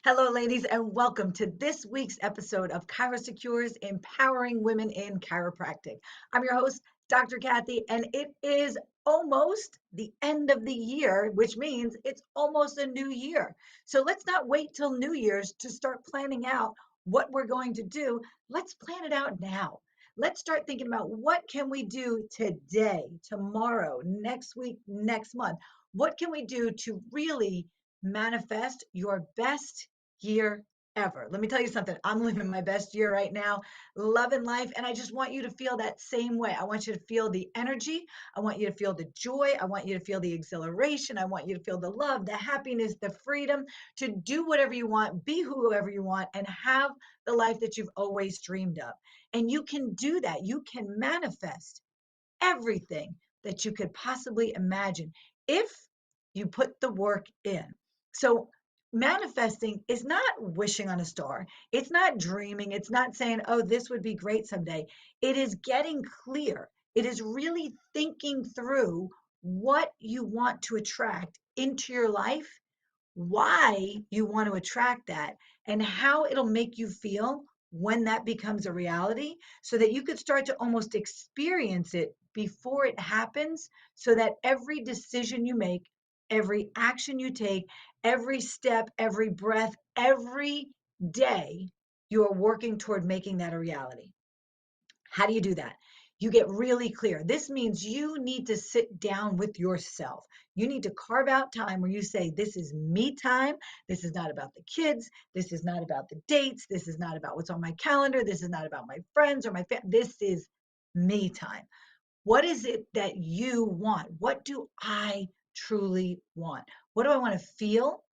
Hello, ladies, and welcome to this week's episode of ChiroSecure's Empowering Women in Chiropractic. I'm your host, Dr. Cathy, and it is almost the end of the year, which means it's almost a new year. So let's not wait till New Year's to start planning out what we're going to do. Let's plan it out now. Let's start thinking about what can we do today, tomorrow, next week, next month. What can we do to really manifest your best year ever? Let me tell you something. I'm living my best year right now, loving life. And I just want you to feel that same way. I want you to feel the energy. I want you to feel the joy. I want you to feel the exhilaration. I want you to feel the love, the happiness, the freedom to do whatever you want, be whoever you want, and have the life that you've always dreamed of. And you can do that. You can manifest everything that you could possibly imagine if you put the work in. So, manifesting is not wishing on a star. It's not dreaming. It's not saying, oh, this would be great someday. It is getting clear. It is really thinking through what you want to attract into your life, why you want to attract that, and how it'll make you feel when that becomes a reality so that you could start to almost experience it before it happens, so that every decision you make, every action you take, every step, every breath, every day, you are working toward making that a reality. How do you do that? You get really clear. This means you need to sit down with yourself. You need to carve out time where you say, this is me time. This is not about the kids. This is not about the dates. This is not about what's on my calendar. This is not about my friends or my family. This is me time. What is it that you want? What do I truly want? What do I want to feel?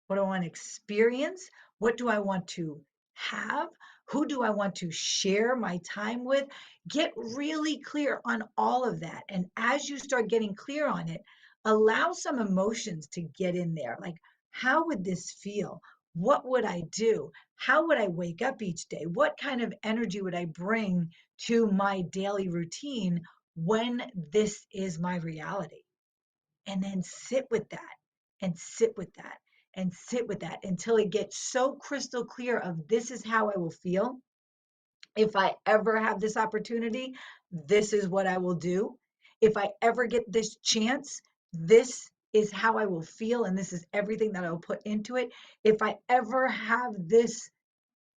What do I want to experience? What do I want to have? Who do I want to share my time with? Get really clear on all of that. And as you start getting clear on it, allow some emotions to get in there. Like, how would this feel? What would I do? How would I wake up each day? What kind of energy would I bring to my daily routine when this is my reality? And then sit with that and sit with that and sit with that until it gets so crystal clear of this is how I will feel. If I ever have this opportunity, this is what I will do. If I ever get this chance, this is how I will feel, and this is everything that I will put into it. If I ever have this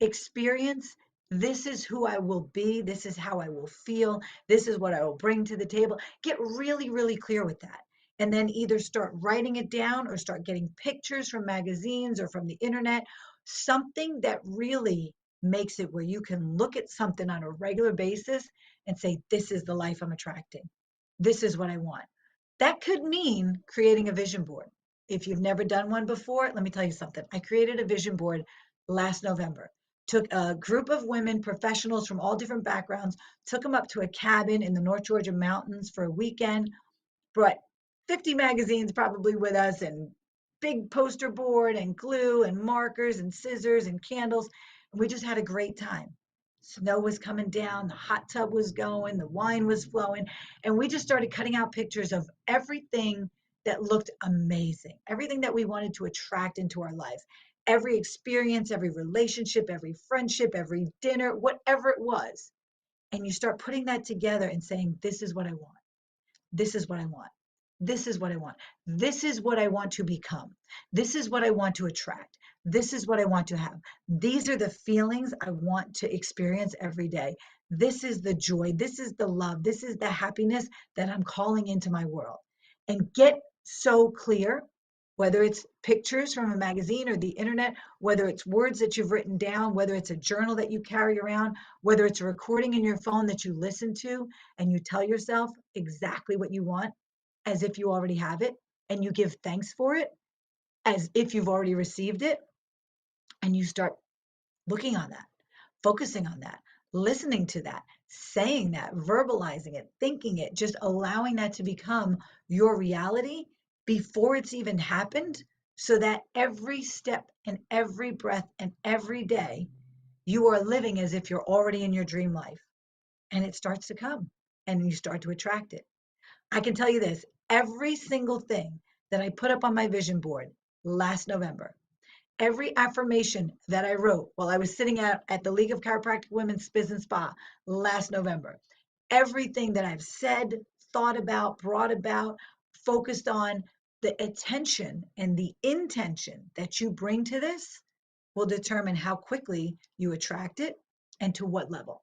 experience, this is who I will be. This is how I will feel. This is what I will bring to the table. Get really, really clear with that. And then either start writing it down or start getting pictures from magazines or from the internet, something that really makes it where you can look at something on a regular basis and say, this is the life I'm attracting. This is what I want. That could mean creating a vision board. If you've never done one before, let me tell you something. I created a vision board last November. Took a group of women, professionals from all different backgrounds, took them up to a cabin in the North Georgia mountains for a weekend, brought 50 magazines probably with us, and big poster board and glue and markers and scissors and candles. And we just had a great time. Snow was coming down, the hot tub was going, the wine was flowing, and we just started cutting out pictures of everything that looked amazing, everything that we wanted to attract into our life, every experience, every relationship, every friendship, every dinner, whatever it was. And you start putting that together and saying, this is what I want. This is what I want. This is what I want. This is what I want to become. This is what I want to attract. This is what I want to have. These are the feelings I want to experience every day. This is the joy. This is the love. This is the happiness that I'm calling into my world. And get so clear, whether it's pictures from a magazine or the internet, whether it's words that you've written down, whether it's a journal that you carry around, whether it's a recording in your phone that you listen to and you tell yourself exactly what you want as if you already have it, and you give thanks for it as if you've already received it, and you start looking on that, focusing on that, listening to that, saying that, verbalizing it, thinking it, just allowing that to become your reality before it's even happened, so that every step and every breath and every day you are living as if you're already in your dream life, and it starts to come and you start to attract it. I can tell you this, every single thing that I put up on my vision board last November, Every affirmation that I wrote while I was sitting at the League of Chiropractic Women Spiz and Spa last November, everything that I've said, thought about, brought about, focused on, the attention and the intention that you bring to this will determine how quickly you attract it and to what level.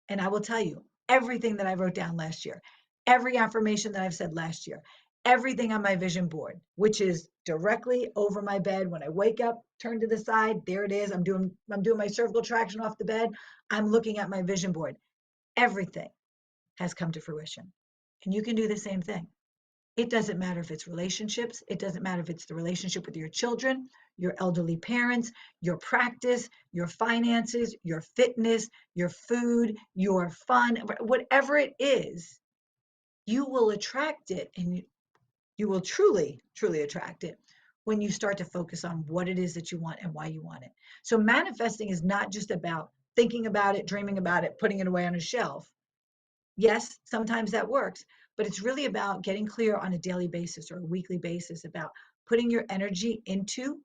And I will tell you, everything that I wrote down last year, every affirmation that I've said last year, everything on my vision board, which is directly over my bed. When I wake up, turn to the side, there it is. I'm doing my cervical traction off the bed. I'm looking at my vision board. Everything has come to fruition. And you can do the same thing. It doesn't matter if it's relationships. It doesn't matter if it's the relationship with your children, your elderly parents, your practice, your finances, your fitness, your food, your fun, whatever it is, you will attract it, and you will truly, truly attract it when you start to focus on what it is that you want and why you want it. So manifesting is not just about thinking about it, dreaming about it, putting it away on a shelf. Yes, sometimes that works, but it's really about getting clear on a daily basis or a weekly basis about putting your energy into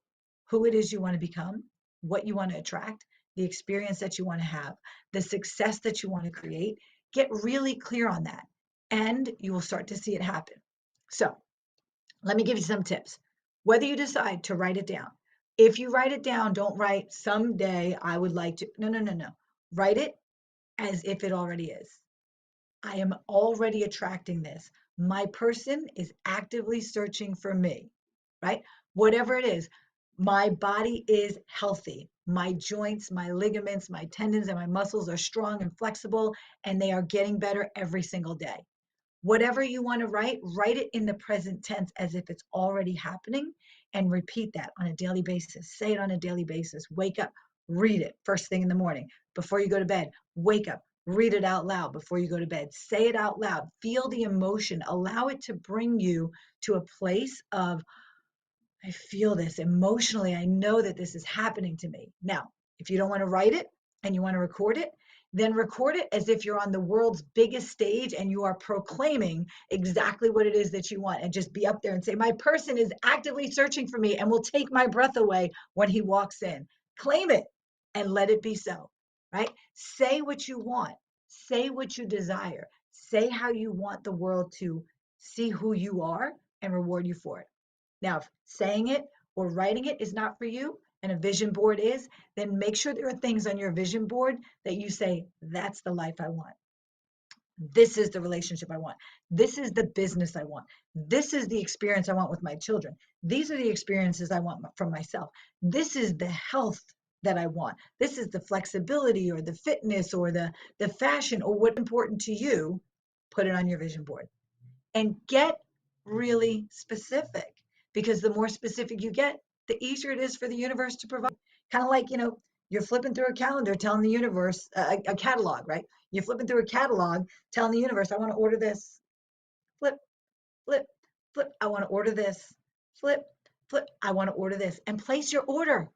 who it is you want to become, what you want to attract, the experience that you want to have, the success that you want to create. Get really clear on that, and you will start to see it happen. So, let me give you some tips. Whether you decide to write it down, if you write it down, don't write someday I would like to. No, no, no, no. Write it as if it already is. I am already attracting this. My person is actively searching for me, right? Whatever it is, my body is healthy. My joints, my ligaments, my tendons, and my muscles are strong and flexible, and they are getting better every single day. Whatever you want to write it in the present tense as if it's already happening, and repeat that on a daily basis. Say it on a daily basis. Wake up, read it first thing in the morning. Before you go to bed, wake up, read it out loud before you go to bed. Say it out loud. Feel the emotion. Allow it to bring you to a place of, I feel this emotionally. I know that this is happening to me. Now, if you don't want to write it and you want to record it, then record it as if you're on the world's biggest stage and you are proclaiming exactly what it is that you want, and just be up there and say, my person is actively searching for me and will take my breath away when he walks in. Claim it and let it be so, right? Say what you want. Say what you desire. Say how you want the world to see who you are and reward you for it. Now, if saying it or writing it is not for you and a vision board is, then make sure there are things on your vision board that you say, that's the life I want. This is the relationship I want. This is the business I want. This is the experience I want with my children. These are the experiences I want from myself. This is the health that I want. This is the flexibility or the fitness or the fashion or what's important to you. Put it on your vision board and get really specific, because the more specific you get, the easier it is for the universe to provide. Kind of like, you're flipping through a calendar telling the universe, a catalog, right? You're flipping through a catalog telling the universe, I want to order this. Flip, flip, flip. I want to order this. Flip, flip. I want to order this. And place your order.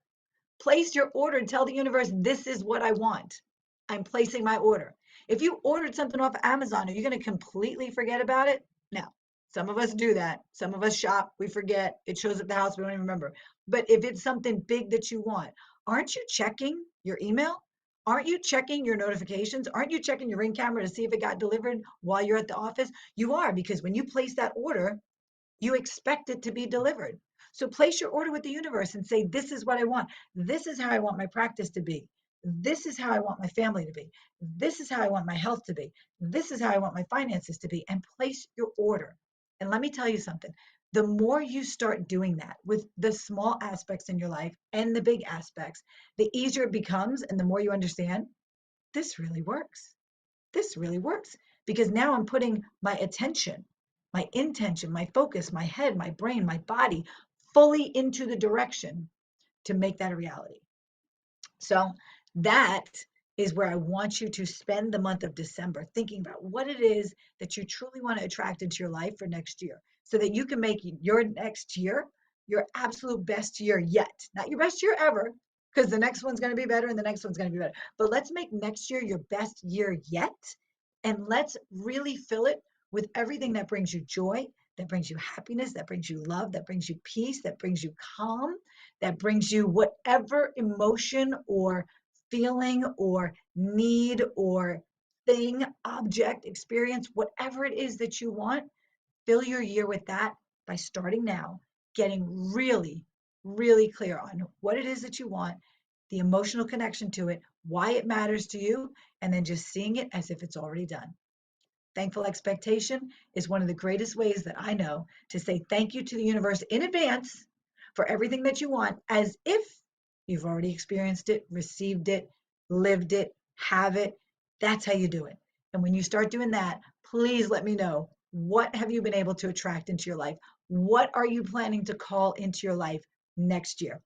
Place your order and tell the universe, this is what I want. I'm placing my order. If you ordered something off of Amazon, are you going to completely forget about it? No. Some of us do that. Some of us shop, we forget. It shows up at the house, we don't even remember. But if it's something big that you want, aren't you checking your email? Aren't you checking your notifications? Aren't you checking your Ring camera to see if it got delivered while you're at the office? You are, because when you place that order, you expect it to be delivered. So place your order with the universe and say, this is what I want. This is how I want my practice to be. This is how I want my family to be. This is how I want my health to be. This is how I want my finances to be. And place your order. And let me tell you something. The more you start doing that with the small aspects in your life and the big aspects, the easier it becomes. And the more you understand, this really works. This really works, because now I'm putting my attention, my intention, my focus, my head, my brain, my body fully into the direction to make that a reality. So that is where I want you to spend the month of December, thinking about what it is that you truly want to attract into your life for next year, so that you can make your next year your absolute best year yet. Not your best year ever, because the next one's going to be better and the next one's going to be better. But let's make next year your best year yet. And let's really fill it with everything that brings you joy, that brings you happiness, that brings you love, that brings you peace, that brings you calm, that brings you whatever emotion or feeling or need or thing, object, experience, whatever it is that you want. Fill your year with that by starting now, getting really, really clear on what it is that you want, the emotional connection to it, why it matters to you, and then just seeing it as if it's already done. Thankful expectation is one of the greatest ways that I know to say thank you to the universe in advance for everything that you want, as if you've already experienced it, received it, lived it, have it. That's how you do it. And when you start doing that, please let me know, what have you been able to attract into your life? What are you planning to call into your life next year?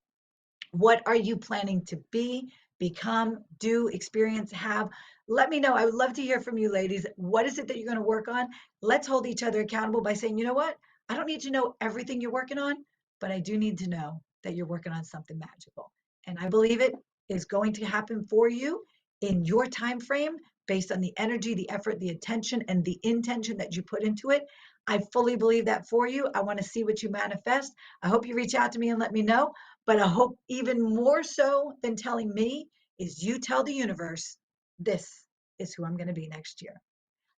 What are you planning to be, become, do, experience, have? Let me know. I would love to hear from you, ladies. What is it that you're going to work on? Let's hold each other accountable by saying, you know what? I don't need to know everything you're working on, but I do need to know that you're working on something magical. And I believe it is going to happen for you in your time frame based on the energy, the effort, the attention, and the intention that you put into it. I fully believe that for you. I want to see what you manifest. I hope you reach out to me and let me know. But I hope even more so than telling me is you tell the universe, this is who I'm going to be next year.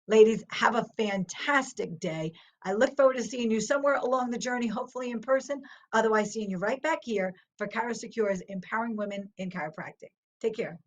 Ladies, have a fantastic day. I look forward to seeing you somewhere along the journey, hopefully in person. Otherwise, seeing you right back here for ChiroSecure's Empowering Women in Chiropractic. Take care.